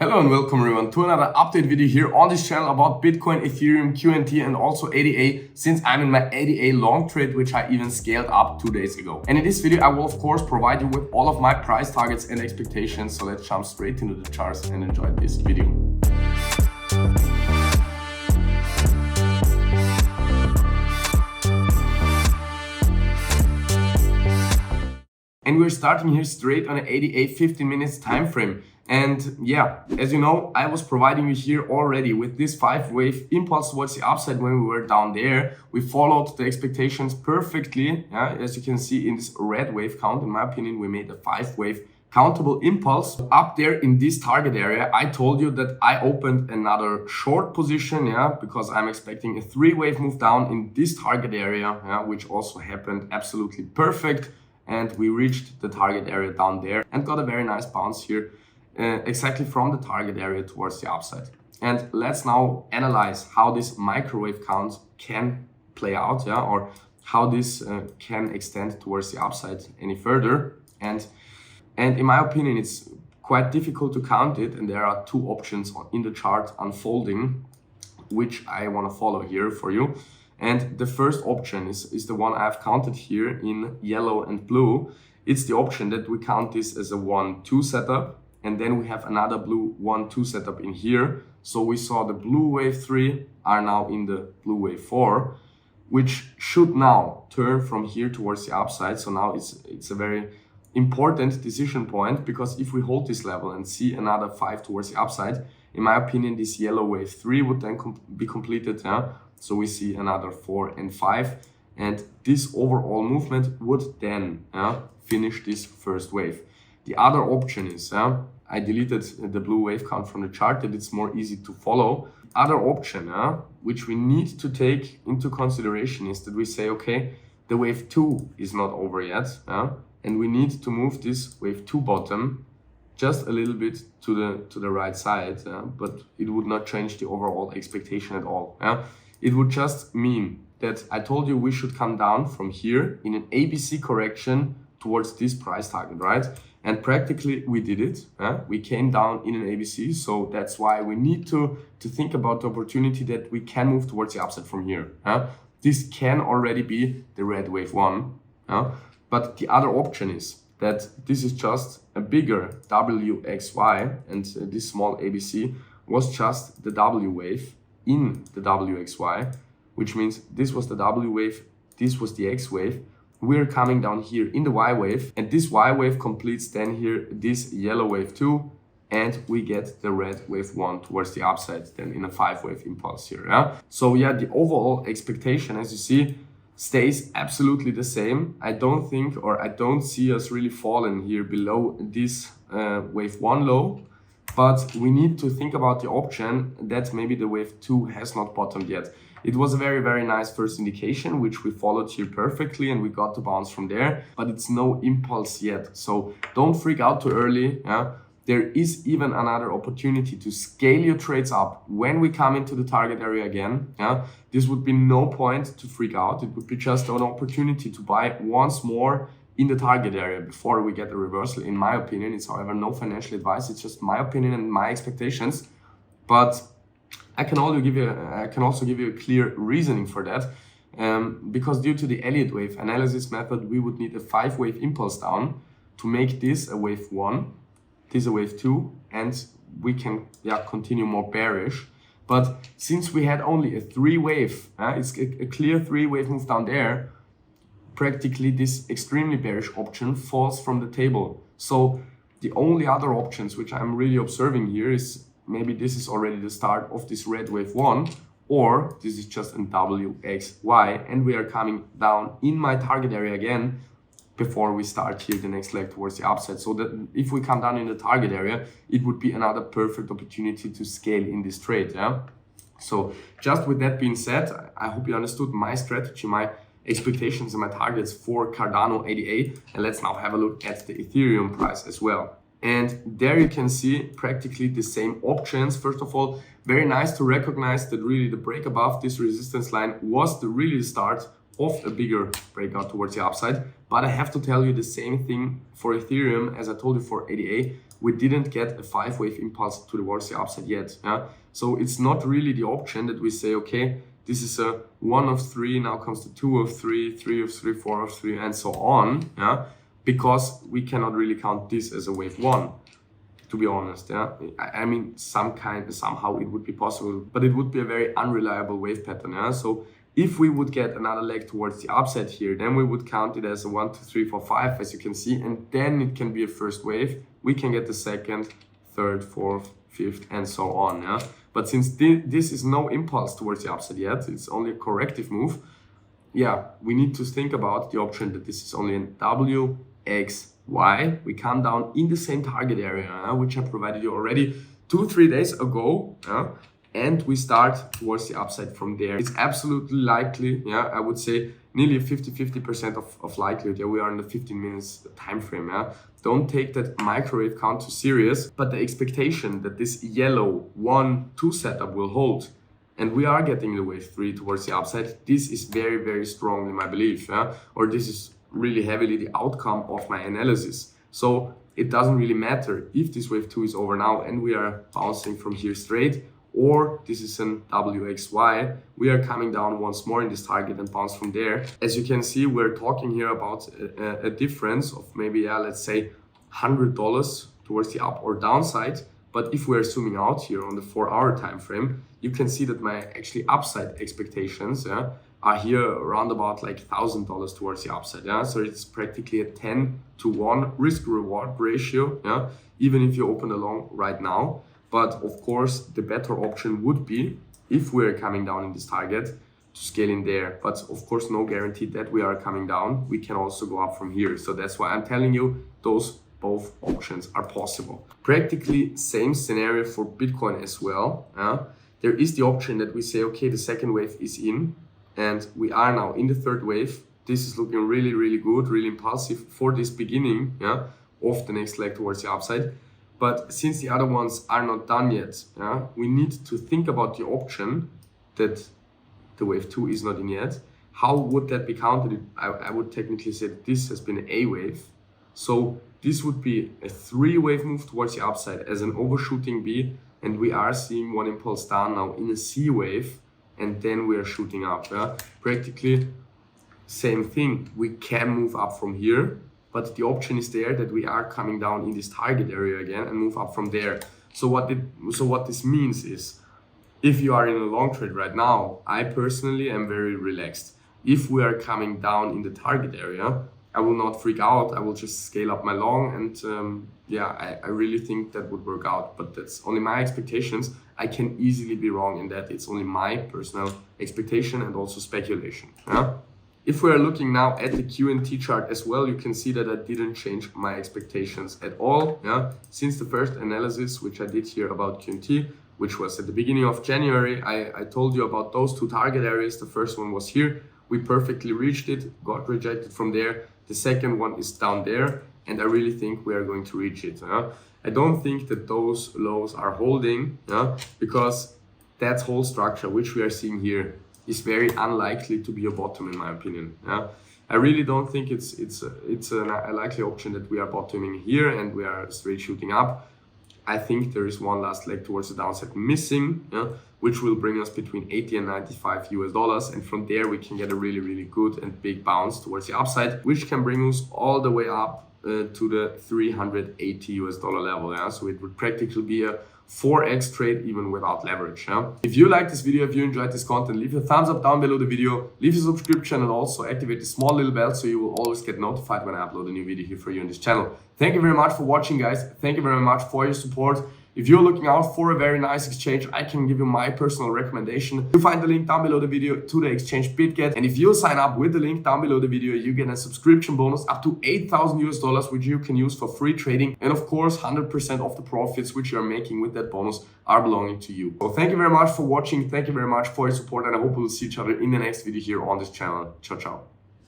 Hello and welcome everyone to another update video here on this channel about Bitcoin, Ethereum, Quant and also ADA, since I'm in my ADA long trade, which I even scaled up 2 days ago. And in this video, I will of course provide you with all of my price targets and expectations. So let's jump straight into the charts and enjoy this video. And we're starting here straight on an ADA 15 minutes time frame. And yeah, as you know, I was providing you here already with this 5-wave impulse towards the upside when we were down there. We followed the expectations perfectly. Yeah, as you can see in this red wave count, in my opinion, we made a 5-wave countable impulse up there in this target area. I told you that I opened another short position, yeah, because I'm expecting a 3-wave move down in this target area, yeah, which also happened absolutely perfect. And we reached the target area down there and got a very nice bounce here. Exactly from the target area towards the upside. And let's now analyze how this microwave count can play out, yeah, or how this can extend towards the upside any further. And in my opinion, it's quite difficult to count it, and there are two options in the chart unfolding, which I want to follow here for you. And the first option is the one I've counted here in yellow and blue. It's the option that we count this as a 1-2 setup. And then we have another blue 1-2 setup in here. So we saw the blue wave 3 are now in the blue wave 4, which should now turn from here towards the upside. So now it's a very important decision point, because if we hold this level and see another 5 towards the upside, in my opinion, this yellow wave 3 would then be completed. Yeah? So we see another 4 and 5. And this overall movement would then finish this first wave. The other option is, I deleted the blue wave count from the chart, that it's more easy to follow. Other option, which we need to take into consideration, is that we say, okay, the wave 2 is not over yet, and we need to move this wave 2 bottom just a little bit to the right side, but it would not change the overall expectation at all. It would just mean that I told you we should come down from here in an ABC correction towards this price target, right? And practically we did it. We came down in an ABC, so that's why we need to think about the opportunity that we can move towards the upside from here. This can already be the red wave 1. But the other option is that this is just a bigger WXY, and this small ABC was just the W wave in the WXY, which means this was the W wave, this was the X wave. We're coming down here in the Y wave, and this Y wave completes then here this yellow wave 2, and we get the red wave 1 towards the upside then in a 5-wave impulse here. So yeah, the overall expectation, as you see, stays absolutely the same. I don't think, or I don't see us really falling here below this wave 1 low, but we need to think about the option that maybe the wave 2 has not bottomed yet. It was a very, very nice first indication, which we followed here perfectly, and we got the bounce from there, but it's no impulse yet. So don't freak out too early. There is even another opportunity to scale your trades up when we come into the target area again. This would be no point to freak out. It would be just an opportunity to buy once more in the target area before we get a reversal. In my opinion, it's however no financial advice. It's just my opinion and my expectations. But I can also give you a clear reasoning for that, because due to the Elliott wave analysis method, we would need a 5-wave impulse down to make this a wave 1, this a wave 2, and we can continue more bearish. But since we had only a 3-wave, it's a clear 3-wave move down there, practically this extremely bearish option falls from the table. So the only other options which I'm really observing here is maybe this is already the start of this red wave 1, or this is just an WXY, and we are coming down in my target area again before we start here the next leg towards the upside. So that if we come down in the target area, it would be another perfect opportunity to scale in this trade. So just with that being said, I hope you understood my strategy, my expectations and my targets for Cardano ADA. And let's now have a look at the Ethereum price as well. And there you can see practically the same options. First of all, very nice to recognize that really the break above this resistance line was really the start of a bigger breakout towards the upside. But I have to tell you the same thing for Ethereum as I told you for ADA. we didn't get a 5-wave impulse towards the upside yet. Yeah? So it's not really the option that we say, okay, this is a 1 of 3, now comes the 2 of 3, 3 of 3, 4 of 3, and so on. Yeah? Because we cannot really count this as a wave 1. To be honest, yeah, I mean, somehow it would be possible, but it would be a very unreliable wave pattern. Yeah, so if we would get another leg towards the upside here, then we would count it as a 1, 2, 3, 4, 5, as you can see, and then it can be a first wave. We can get the second, third, fourth, fifth, and so on. Yeah, but since this is no impulse towards the upside yet, it's only a corrective move. Yeah, we need to think about the option that this is only an W, X, Y. We come down in the same target area, which I provided you already 2-3 days ago, and we start towards the upside from there. It's absolutely likely, yeah, I would say nearly 50% of likelihood. Yeah, we are in the 15 minutes time frame. Yeah, don't take that microwave count too serious, but the expectation that this yellow 1-2 setup will hold, and we are getting the wave 3 towards the upside, this is very, very strong in my belief, yeah? Or this is really heavily the outcome of my analysis. So it doesn't really matter if this wave 2 is over now and we are bouncing from here straight, or this is an WXY, we are coming down once more in this target and bounce from there. As you can see, we're talking here about a difference of maybe, yeah, let's say $100 towards the up or downside. But if we're zooming out here on the 4-hour time frame, you can see that my actually upside expectations, yeah, are here around about like $1,000 towards the upside. Yeah, so it's practically a 10-to-1 risk reward ratio. Yeah, even if you open a long right now. But of course, the better option would be, if we're coming down in this target, to scale in there. But of course, no guarantee that we are coming down. We can also go up from here. So that's why I'm telling you those both options are possible. Practically same scenario for Bitcoin as well. There is the option that we say, okay, the second wave is in, and we are now in the third wave. This is looking really, really good, really impulsive for this beginning, yeah, of the next leg towards the upside. But since the other ones are not done yet, yeah, we need to think about the option that the wave 2 is not in yet. How would that be counted? I would technically say that this has been an A wave. So this would be a 3-wave move towards the upside as an overshooting B, and we are seeing one impulse down now in a C wave, and then we are shooting up. Yeah? Practically same thing. We can move up from here, but the option is there that we are coming down in this target area again and move up from there. So what this means is, if you are in a long trade right now, I personally am very relaxed. If we are coming down in the target area, I will not freak out. I will just scale up my long, and yeah, I really think that would work out. But that's only my expectations. I can easily be wrong in that. It's only my personal expectation and also speculation. Yeah? If we are looking now at the Q&T chart as well, you can see that I didn't change my expectations at all. Yeah, since the first analysis, which I did here about Q&T, which was at the beginning of January, I told you about those 2 target areas. The first one was here. We perfectly reached it, got rejected from there. The second one is down there, and I really think we are going to reach it. I don't think that those lows are holding, because that whole structure, which we are seeing here, is very unlikely to be a bottom in my opinion. I really don't think it's a likely option that we are bottoming here and we are straight shooting up. I think there is one last leg towards the downside missing, which will bring us between 80 and 95 US dollars, and from there we can get a really, really good and big bounce towards the upside, which can bring us all the way up to the 380 US dollar level. So it would practically be a 4x trade even without leverage. If you like this video, if you enjoyed this content, leave a thumbs up down below the video, leave a subscription, and also activate the small little bell so you will always get notified when I upload a new video here for you on this channel. Thank you very much for watching, guys. Thank you very much for your support. If you're looking out for a very nice exchange, I can give you my personal recommendation. You find the link down below the video to the Exchange BITGET, and if you sign up with the link down below the video, you get a subscription bonus up to 8,000 US dollars, which you can use for free trading. And of course, 100% of the profits which you are making with that bonus are belonging to you. So thank you very much for watching. Thank you very much for your support, and I hope we'll see each other in the next video here on this channel. Ciao, ciao.